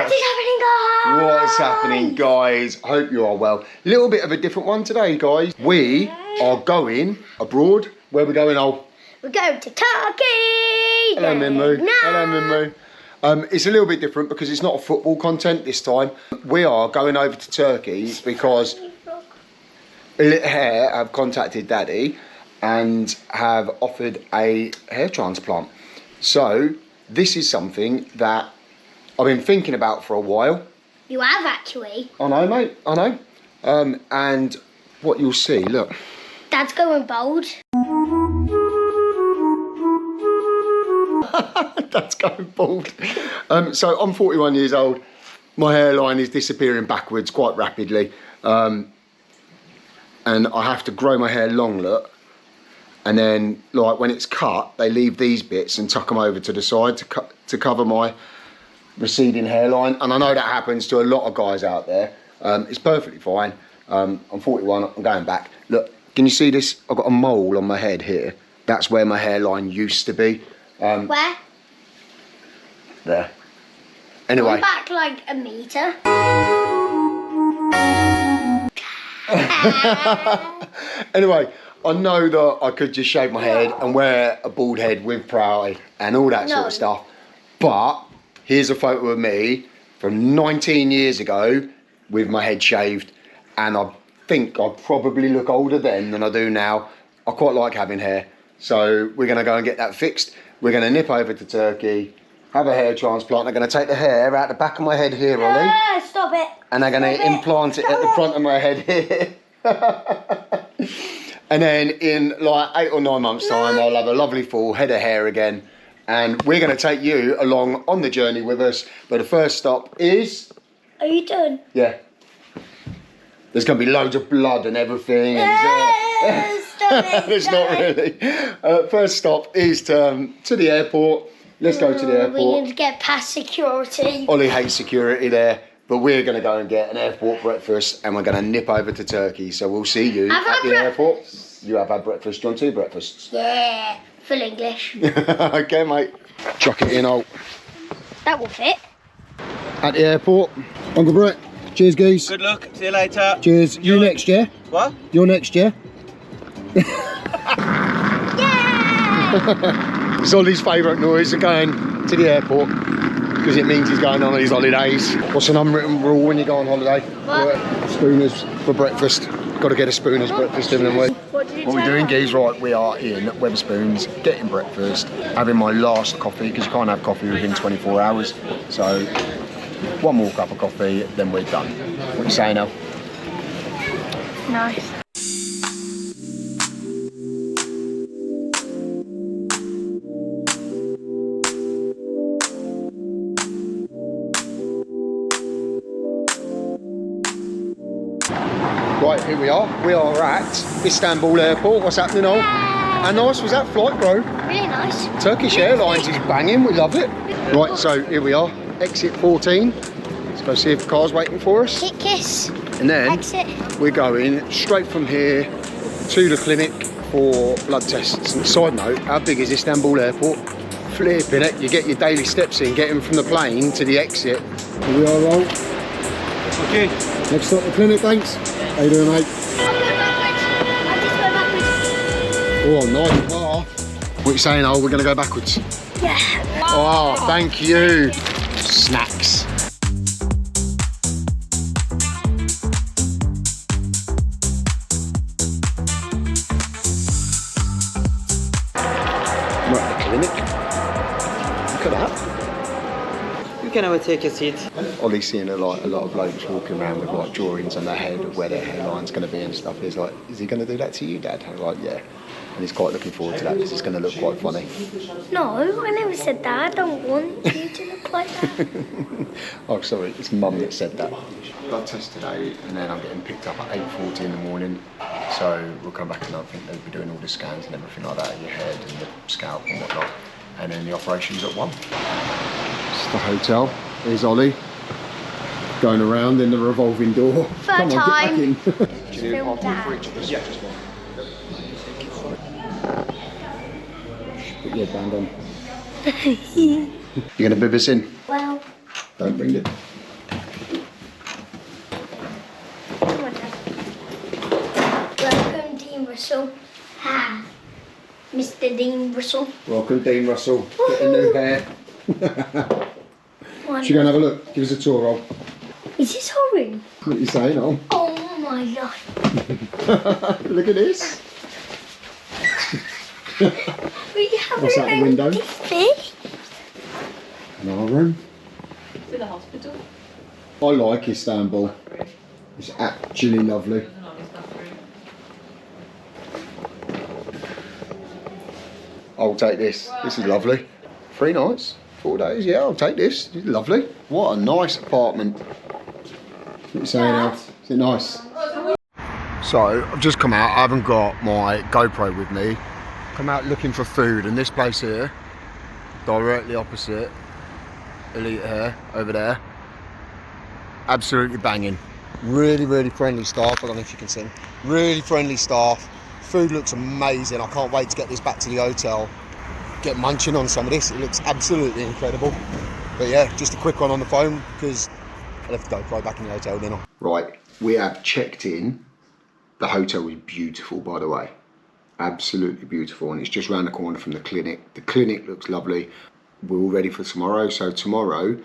What is happening, guys? What's happening, guys? Hope you are well. Little bit of a different one today, guys. We are going abroad. Where are we going, Ol? We're going to Turkey. Hello, Minmu. No. Hello, Minmu. It's a little bit different because it's not a football content this time. We are going over to Turkey because Elit Hair have contacted Daddy and have offered a hair transplant. So this is something that I've been thinking about for a while. You have actually. I know, mate. I know. And what you'll see, look. Dad's going bold. That's going bald. So I'm 41 years old. My hairline is disappearing backwards quite rapidly. And I have to grow my hair long, look. And then, like, when it's cut, they leave these bits and tuck them over to the side to cover my receding hairline. And I know that happens to a lot of guys out there. It's perfectly fine. I'm 41, I'm going back. Look, can you see this? I've got a mole on my head here. That's where my hairline used to be. Where? There. Anyway. I'm back like a metre. Anyway, I know that I could just shave my head and wear a bald head with pride and all that sort of stuff. But here's a photo of me from 19 years ago with my head shaved, and I think I probably look older then than I do now. I quite like having hair. So we're going to go and get that fixed. We're going to nip over to Turkey, have a hair transplant. They're going to take the hair out the back of my head here, Ollie. Stop it. And they're going to implant it at the front of my head here. And then in like 8 or 9 months' time, I'll have a lovely full head of hair again. And we're going to take you along on the journey with us. But the first stop is... Are you done? Yeah. There's going to be loads of blood and everything. Stop it. It's not really. First stop is to the airport. Let's go to the airport. We need to get past security. Ollie hates security there, but we're going to go and get an airport breakfast and we're going to nip over to Turkey. So we'll see you at the airport. You have had breakfast. Do you want 2 breakfasts? Yeah, full English. Okay, mate. Chuck it in, Ol. That will fit. At the airport. Uncle Brett. Cheers, geese. Good luck. See you later. Cheers. You next, yeah? What? You're next, yeah? Yeah! It's Ollie's favourite noise of going to the airport because it means he's going on his holidays. What's an unwritten rule when you go on holiday? What? Spooners for breakfast. Got to get a Spooner's breakfast, haven't we? What we're doing, geez, right, we are in Wetherspoons, getting breakfast, having my last coffee because you can't have coffee within 24 hours. So, 1 more cup of coffee, then we're done. What are you saying now? Nice. Right, here we are. We are at Istanbul Airport. What's happening, Ol? How nice was that flight, bro? Really nice. Turkish Airlines is banging. We love it. Right, so here we are. Exit 14. Let's go see if the car's waiting for us. Hit kiss. And then Exit. we're going straight from here to the clinic for blood tests. And side note, how big is Istanbul Airport? Flipping it. You get your daily steps in, getting from the plane to the exit. Here we are, Ol. Okay. Next stop, the clinic, thanks. How you doing, mate? I'm going backwards. I'm just going backwards. Oh, nice car. What are you saying, Ol? We're going to go backwards? Yeah. Oh, thank you. Snacks. We're at the clinic. Look at that. You can have a take a seat. Ollie's seeing a lot of blokes walking around with like drawings on their head of where their hairline's going to be and stuff. He's like, is he going to do that to you, Dad? I'm like, yeah. And he's quite looking forward to that because it's going to look quite funny. No, I never said that. I don't want you to look like that. Oh, sorry, it's Mum that said that. Blood test today, and then I'm getting picked up at 8:40 in the morning. So we'll come back and I think they'll be doing all the scans and everything like that in your head and the scalp and whatnot. And then the operation's at 1. It's the hotel. There's Ollie going around in the revolving door. Third Come on, time. get back in. Film that. Yeah, just one. Put your band on. You're going to bib us in? Well, Don't bring it. Russell. Hi, Mr. Dean Russell. Welcome, Dean Russell. Get a new hair. Should you go and have a look? Give us a tour, Rob. Is this horrid? What are you saying, Ol? Oh my god. Look at this. We have What's out the window? Fish. Another room. To the hospital? I like Istanbul. It's actually lovely. No, it's not free. I'll take this. This is lovely. 3 nights, 4 days. Yeah, I'll take this. It's lovely. What a nice apartment. What are you saying, Alf? Is it nice? So, I've just come out. I haven't got my GoPro with me. Come out looking for food, and this place here, directly opposite Elit Hair, over there, absolutely banging. Really, really friendly staff. I don't know if you can see. Really friendly staff. Food looks amazing. I can't wait to get this back to the hotel. Get munching on some of this. It looks absolutely incredible. But yeah, just a quick one on the phone because I left the GoPro back in the hotel, didn't I? Right, we have checked in. The hotel is beautiful, by the way. Absolutely beautiful, and it's just round the corner from the clinic. The clinic looks lovely. We're all ready for tomorrow. So tomorrow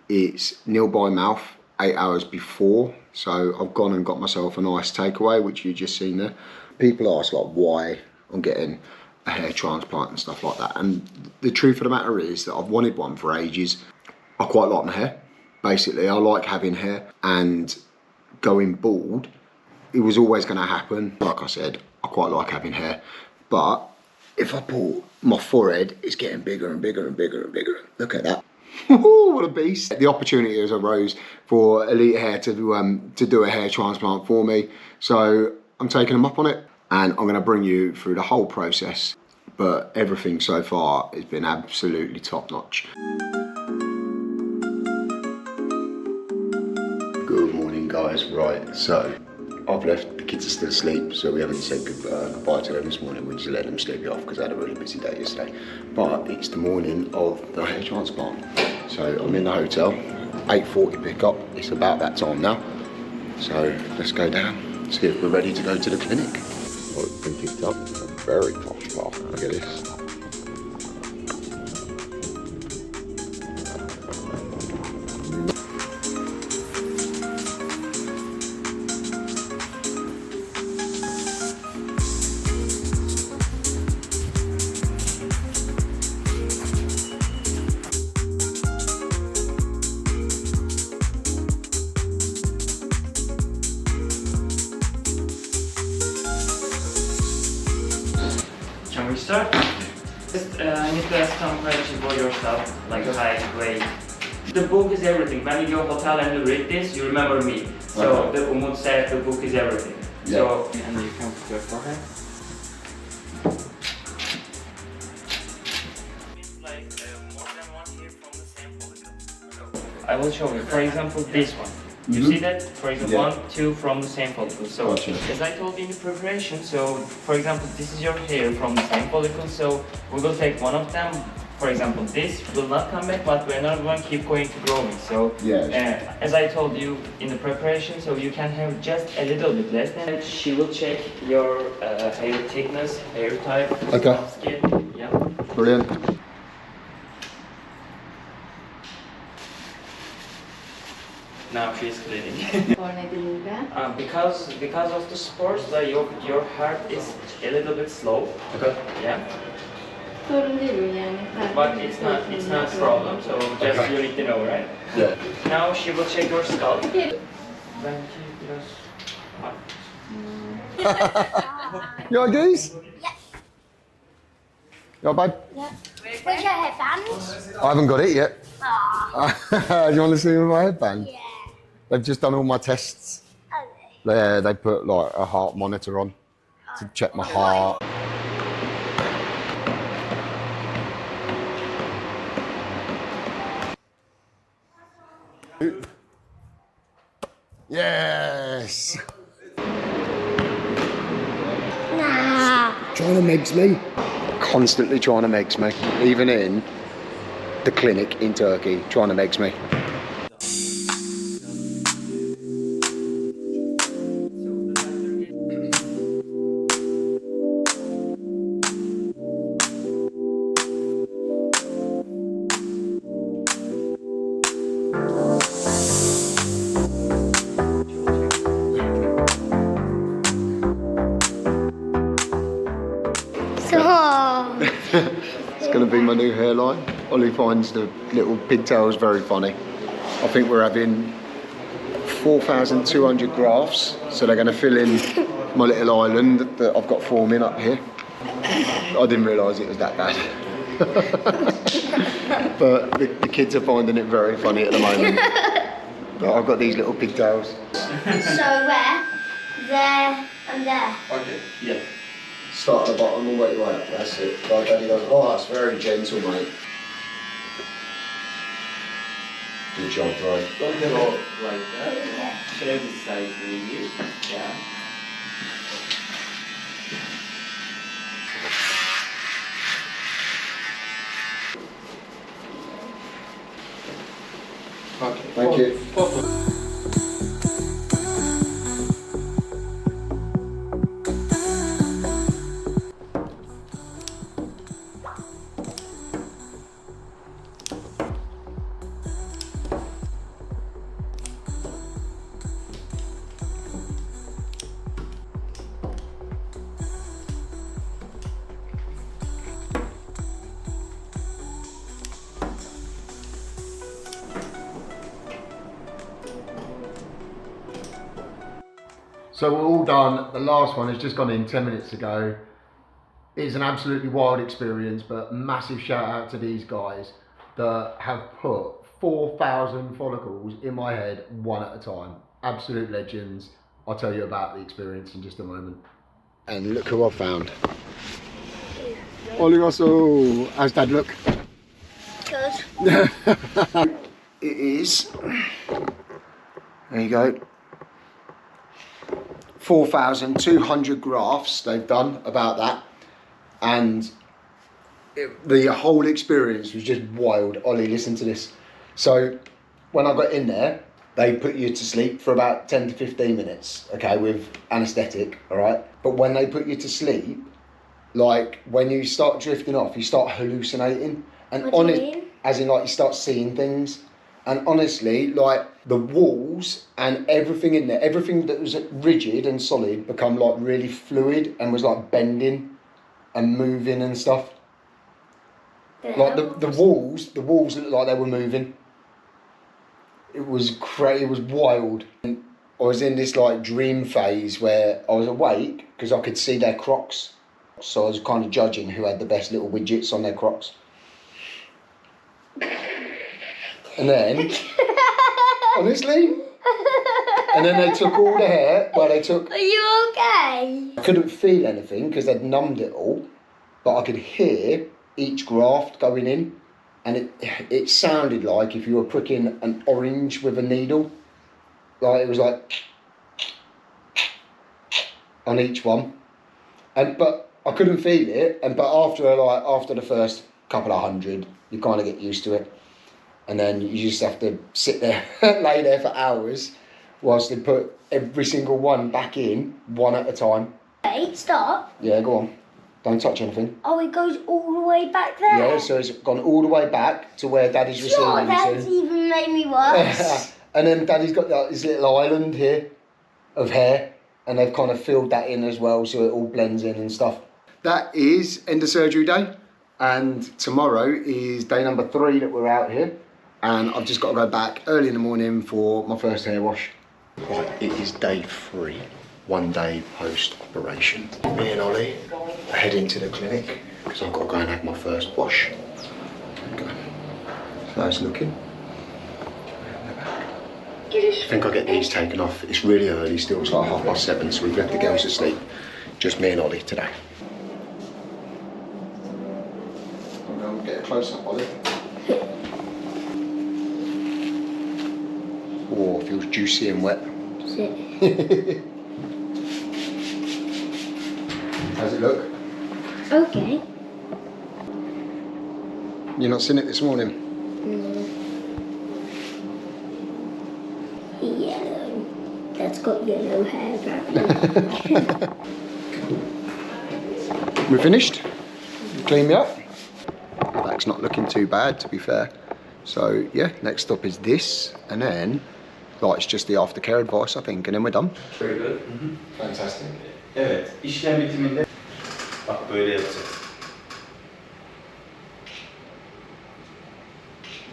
it's nil by mouth, 8 hours before. So I've gone and got myself a nice takeaway, which you just seen there. People ask like why I'm getting a hair transplant and stuff like that. And the truth of the matter is that I've wanted one for ages. I quite like my hair. Basically, I like having hair, and going bald, it was always going to happen. Like I said, I quite like having hair, but if I pull my forehead, it's getting bigger and bigger and bigger and bigger. Look at that. What a beast. The opportunity has arose for Elit Hair to do a hair transplant for me. So I'm taking them up on it, and I'm going to bring you through the whole process. But everything so far has been absolutely top notch. Good morning, guys. Right, so I've left, the kids are still asleep, so we haven't said goodbye to them this morning. We just let them sleep off because I had a really busy day yesterday. But it's the morning of the hair transplant. So I'm in the hotel, 8:40 pickup. It's about that time now. So let's go down, see if we're ready to go to the clinic. Oh, it's been picked up. It's a very posh car. Look at this. Can we start? Just need to ask some questions for yourself, like height, weight. The book is everything. When you go hotel and you read this, you remember me. So the Umut said the book is everything. Yeah. So and you can put your forehead. Like more than one hair from the same follicle. I will show you. For example, this one. You see that? For example, Yeah. 1, 2 from the same follicle. So, Gotcha. as I told you in the preparation, so for example, this is your hair from the same follicle. So, we will take one of them. For example, this will not come back, but another one keep going to growing. So, as I told you in the preparation, so you can have just a little bit less. Then she will check your hair thickness, hair type, Okay. skin. Yeah. Brilliant. Now she's cleaning. Nedeniyle? Because of the sports, like your heart is a little bit slow. Okay. Yeah. Sorun değil o yani. But it's not a problem. So just Okay. you need to know, right? Yeah. Now she will check your scalp. You alright, Goose? Yeah. You alright, babe? Yeah. Where's your headband? I haven't got it yet. Aww. Do you want to see me with my headband? Yeah. They've just done all my tests. Okay. They put like a heart monitor on to check my heart. Yes! Nah. Trying to megs me. Constantly trying to megs me. Even in the clinic in Turkey, trying to megs me. my new hairline. Ollie finds the little pigtails very funny. I think we're having 4,200 grafts, so they're going to fill in my little island that I've got forming up here. I didn't realise it was that bad. But the kids are finding it very funny at the moment. But I've got these little pigtails. So where? There and there. Okay, yeah. Start at the bottom all the way up, that's it. Like Daddy goes, oh, that's very gentle, mate. Good job, bro. Don't go like that. Share this size with you. Yeah. Okay, thank you. So we're all done. The last one has just gone in 10 minutes ago. It's an absolutely wild experience, but massive shout out to these guys that have put 4,000 follicles in my head one at a time. Absolute legends. I'll tell you about the experience in just a moment. And look who I found. Ollie Russell. How's Dad look? Good. It is. There you go. 4,200 grafts they've done about that, and the whole experience was just wild. Ollie, listen to this. So when I got in there, they put you to sleep for about 10 to 15 minutes, okay, with anaesthetic, all right? But when they put you to sleep, like when you start drifting off, you start hallucinating. And What do you mean? As in like you start seeing things. And honestly, like the walls and everything in there, everything that was rigid and solid become like really fluid and was like bending and moving and stuff. Like the walls looked like they were moving. It was crazy, it was wild. And I was in this like dream phase where I was awake because I could see their Crocs. So I was kind of judging who had the best little widgets on their Crocs. And then, honestly, and then they took all the hair, well they took... Are you okay? I couldn't feel anything because they'd numbed it all, but I could hear each graft going in, and it sounded like if you were pricking an orange with a needle. Like it was like on each one. But I couldn't feel it, but after the first couple of hundred, you kind of get used to it. And then you just have to sit there, lay there for hours, whilst they put every single one back in, one at a time. Wait, stop. Yeah, go on. Don't touch anything. Oh, it goes all the way back there? Yeah, so it's gone all the way back to where Daddy's Sure, receiving that's to. even made me worse. And then Daddy's got like, this little island here of hair, and they've kind of filled that in as well, so it all blends in and stuff. That is end of surgery day, and tomorrow is day number 3 that we're out here. And I've just got to go back early in the morning for my first hair wash. Right, it is day 3, 1 day post-operation. Me and Ollie are heading to the clinic because I've got to go and have my first wash. Okay. So that's looking. I think I'll get these taken off. It's really early still, it's like 7:30, so we've left the girls asleep. Just me and Ollie today. I'll get a close up, Ollie. Oh, it feels juicy and wet. How's it look? Okay. You not seen it this morning? Yellow. That's got yellow hair apparently. We finished? Clean me up? Back's not looking too bad, to be fair. So yeah, next stop is this, and then like it's just the aftercare advice, I think, and then we're done. Very good. Fantastic. Evet, işlem bitiminde bak böyle yapacağız.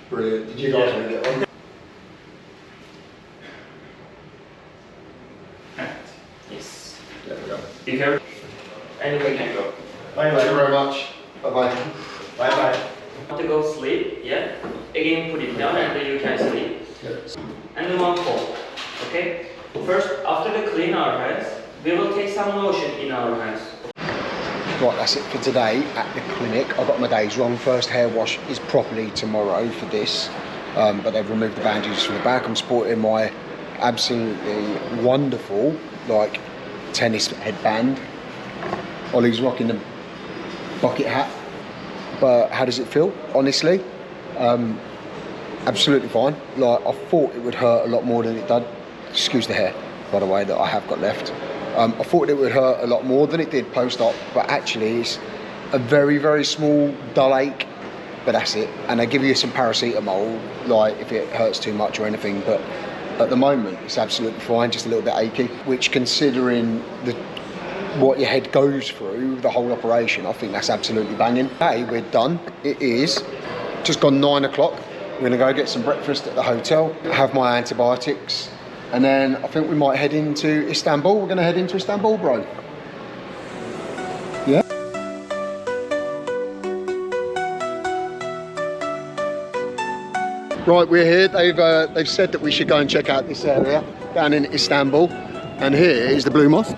Brilliant. Did you guys want to get on? Yes. There we go. Be careful. Anyway, you can go. Thank you very much. Bye-bye. Bye-bye. To go sleep, yeah? Again, put it down and then you can sleep. Yes. And then one fold, okay? First, after we clean our hands, we will take some lotion in our hands. Right, that's it for today at the clinic. I got my days wrong. First hair wash is properly tomorrow for this, but they've removed the bandages from the back. I'm sporting my absolutely wonderful, like, tennis headband. Ollie's rocking the bucket hat. But how does it feel? Honestly, absolutely fine. Like, I thought it would hurt a lot more than it did. Excuse the hair, by the way, that I have got left. I thought it would hurt a lot more than it did post-op, but actually it's a very, very small dull ache, but that's it. And they give you some paracetamol, like if it hurts too much or anything, but at the moment it's absolutely fine, just a little bit achy, which considering what your head goes through, the whole operation, I think that's absolutely banging. Hey, we're done. It is just gone 9 o'clock. We're gonna go get some breakfast at the hotel, have my antibiotics, and then I think we might head into Istanbul. We're gonna head into Istanbul, bro. Yeah? Right, we're here. They've said that we should go and check out this area down in Istanbul. And here is the Blue Mosque.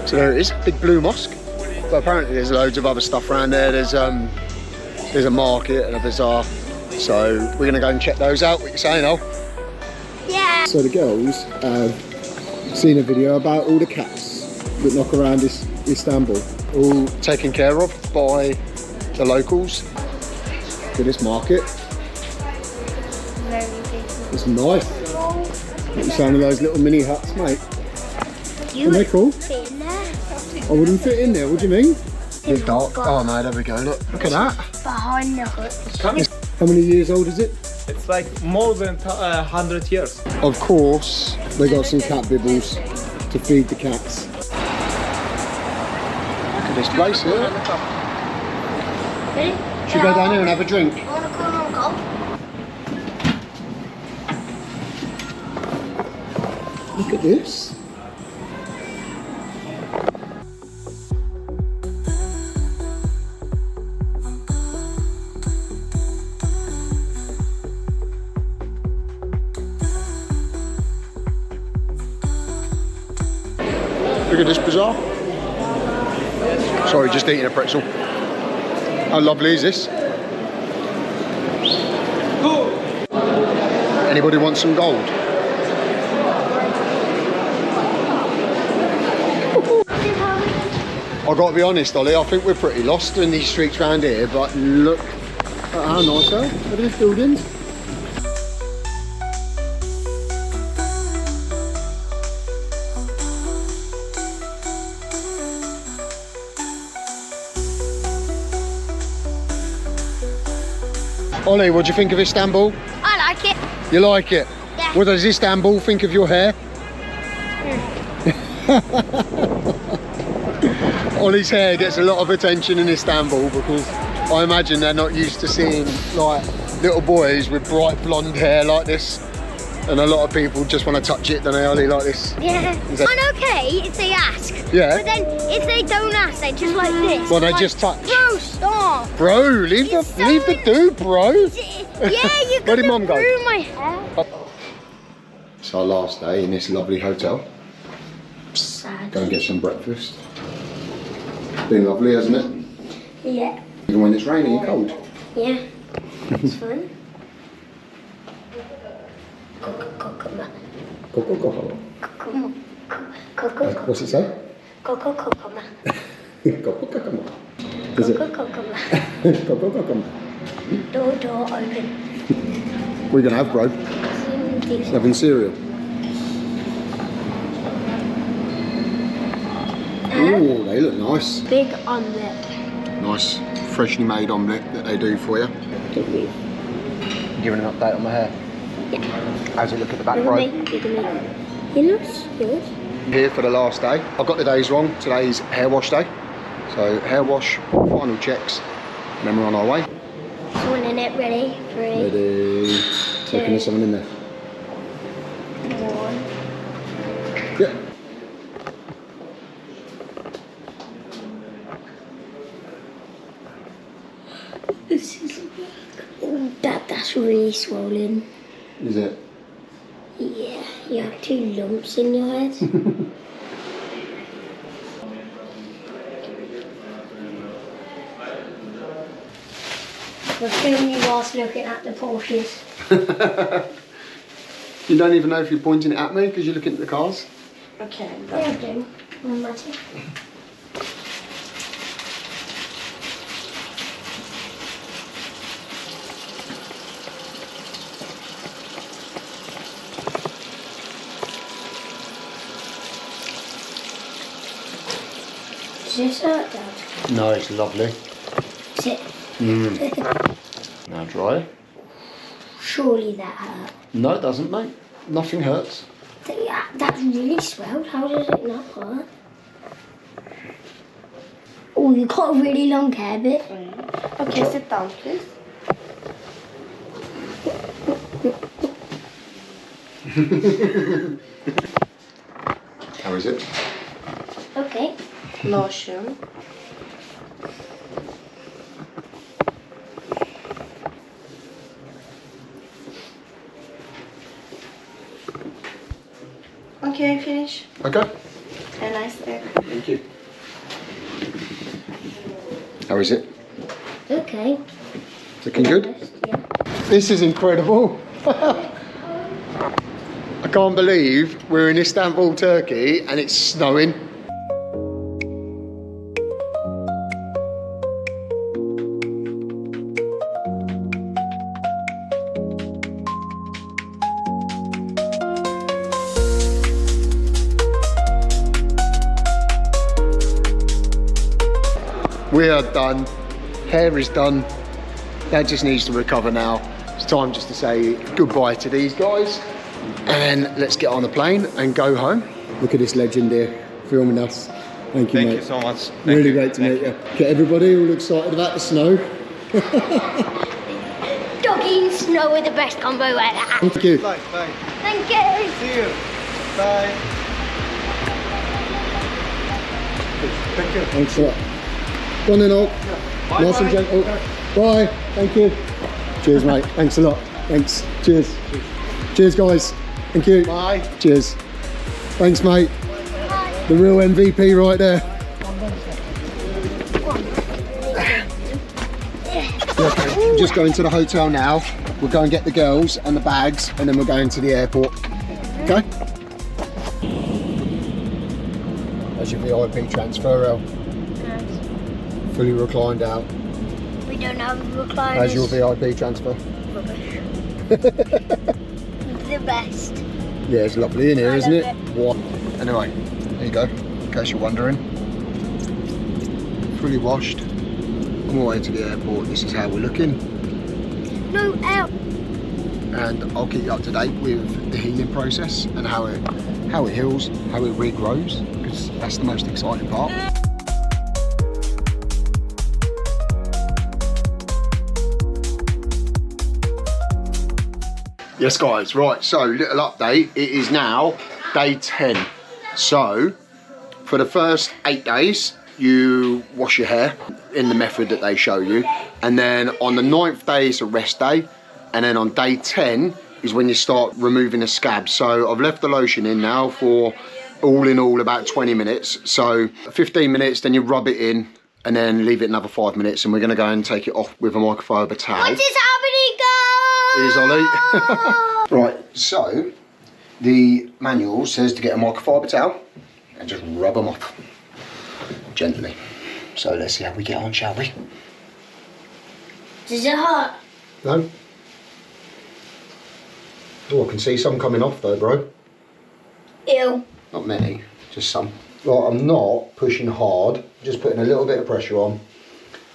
So there it is, big blue mosque. But apparently there's loads of other stuff around there. There's a market and a bazaar. So we're gonna go and check those out. What you saying, Al? Yeah. So the girls have seen a video about all the cats that knock around Istanbul. All taken care of by the locals. Look at this market. Very big. It's nice. What you saying of those little mini huts, mate? You Are they cool? fit in there. I wouldn't fit in there, what do you mean? It's dark. Oh no, there we go, look at that. Behind the hut. How many years old is it? It's like more than 100 years. Of course, they got some cat bibbles to feed the cats. Look at this place here. Ready? Should we go down here and have a drink? Wanna come on, go? Look at this. Look at this bazaar. Sorry, just eating a pretzel. How lovely is this? Anybody want some gold? I've got to be honest, Ollie, I think we're pretty lost in these streets around here, but look at how nice they are. Look at these buildings. Ollie, what do you think of Istanbul? I like it. You like it? Yeah. What does Istanbul think of your hair? Ollie's hair gets a lot of attention in Istanbul because I imagine they're not used to seeing like little boys with bright blonde hair like this, and a lot of people just want to touch it, don't they, Ollie, like this? Yeah. Is that- I'm okay if they ask. Yeah. But then if they don't ask, they just like this. Well, they like, just touch. Bro, stop. Bro, leave It's the leave the so- dude, bro. Yeah, you're Where did gonna Mum go? ruin my hair. It's our last day in this lovely hotel. Sad. Go and get some breakfast. Been lovely, hasn't it? Yeah. Even when it's raining and cold. Yeah. It's fun. Coco. What's it say? Coco. Does it? Door open. We're gonna have, bro. Just having cereal. Oh, they look nice. Big omelette. Nice, freshly made omelette that they do for you. Giving an update on my hair. Yeah. How's it look at the back, Look bro? at me. It looks good. Here for the last day. I've got the days wrong. Today's hair wash day. So hair wash, final checks, and then we're on our way. So minute. Ready? 3, Ready. Looking at someone in there. 1. Yeah. This is that's really swollen. Is it? Yeah, you have 2 lumps in your head. We're filming you whilst looking at the Porsches. You don't even know if you're pointing it at me because you're looking at the cars. Okay. Yeah, I do. I'm ready. Does this hurt, Dad? No, it's lovely. Is it? Now dry. Surely that hurt. No, it doesn't, mate. Nothing hurts. Yeah, that's really swelled. How does it not hurt? Oh, you've got a really long hair bit. Okay, sit down, please. How is it? Okay. Lotion. Okay, finish. Okay. Have a nice day. Thank you. How is it? Okay. Looking good? Yeah. This is incredible. I can't believe we're in Istanbul, Turkey, and it's snowing. We are done. Hair is done. That just needs to recover now. It's time just to say goodbye to these guys. And let's get on the plane and go home. Look at this legend here, filming us. Thank you, mate. Thank you so much. Really great to meet you. Get everybody all excited about the snow. Doggy and snow are the best combo ever. Thank you. Bye. Bye. Thank you. See you. Bye. Thank you. Thanks a lot. Go on then, all. Bye, Nice and bye. gentle. Bye. Thank you. Cheers, mate. Thanks a lot. Thanks. Cheers. Cheers, guys. Thank you. Bye. Cheers. Thanks, mate. The real MVP right there. We're just going to the hotel now. We'll go and get the girls and the bags, and then we're going to the airport. Okay? That's your VIP transfer, El. Fully reclined out. We don't have recliners. As your VIP transfer. Rubbish. The best. Yeah, it's lovely in here, I isn't it? love What? Anyway, there you go, in case you're wondering. Fully washed. On my way to the airport, this is how we're looking. No, out. And I'll keep you up to date with the healing process and how it heals, how it regrows, because that's the most exciting part. Yes guys, right, so little update. It is now day 10. So for the first 8 days, you wash your hair in the method that they show you. And then on the 9th day is a rest day. And then on day 10 is when you start removing the scabs. So I've left the lotion in now for all in all about 20 minutes. So 15 minutes, then you rub it in and then leave it another 5 minutes. And we're gonna go and take it off with a microfiber towel. What is happening, guys? Here's Ollie. Right, so the manual says to get a microfiber towel and just rub them off gently. So let's see how we get on, shall we? Does it hurt? No? Oh, I can see some coming off though, bro. Ew. Not many, just some. Right, I'm not pushing hard, just putting a little bit of pressure on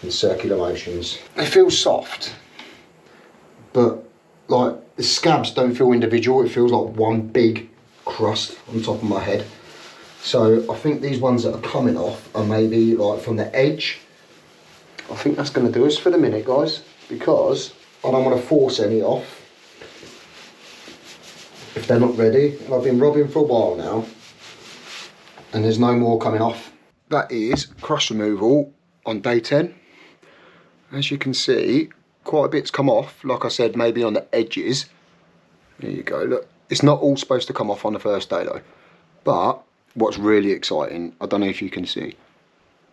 in circular motions. It feels soft, but like the scabs don't feel individual. It feels like one big crust on top of my head. So I think these ones that are coming off are maybe like from the edge. I think that's going to do us for the minute, guys, because I don't want to force any off if they're not ready. And I've been robbing for a while now, and there's no more coming off. That is crust removal on day 10. As you can see, quite a bit's come off. Like I said, maybe on the edges. There you go, look. It's not all supposed to come off on the first day though. But what's really exciting, I don't know if you can see,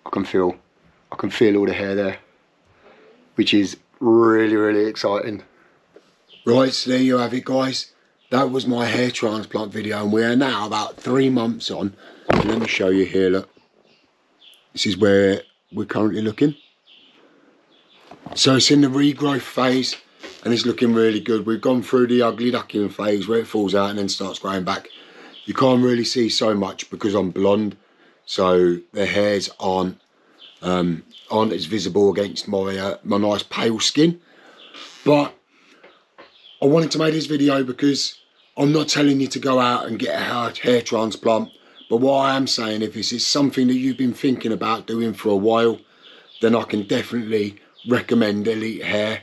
I can feel all the hair there, which is really, really exciting. Right, so there you have it, guys. That was my hair transplant video, and we are now about 3 months on. And let me show you here, look. This is where we're currently looking. So it's in the regrowth phase, and it's looking really good. We've gone through the ugly duckling phase where it falls out and then starts growing back. You can't really see so much because I'm blonde, so the hairs aren't as visible against my nice pale skin. But I wanted to make this video because I'm not telling you to go out and get a hair transplant, but what I am saying, if this is something that you've been thinking about doing for a while, then I can definitely recommend Elit Hair,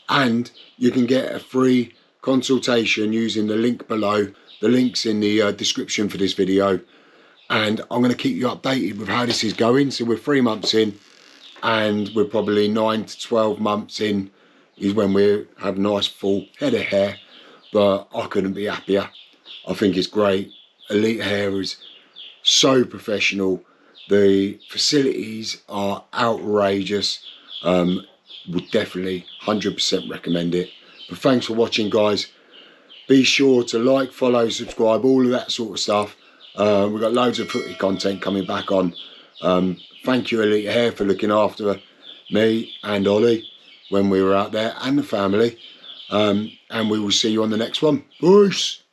and you can get a free consultation using the link below. The link's in the description for this video, and I'm going to keep you updated with how this is going. So we're 3 months in, and we're probably 9 to 12 months in is when we have a nice full head of hair, but I couldn't be happier. I think it's great. Elit Hair is so professional. The facilities are outrageous. Would definitely 100% recommend it. But thanks for watching, guys. Be sure to like, follow, subscribe, all of that sort of stuff. We've got loads of footy content coming back on. Thank you, Elit Hair, for looking after me and Ollie when we were out there, and the family. And we will see you on the next one. Peace.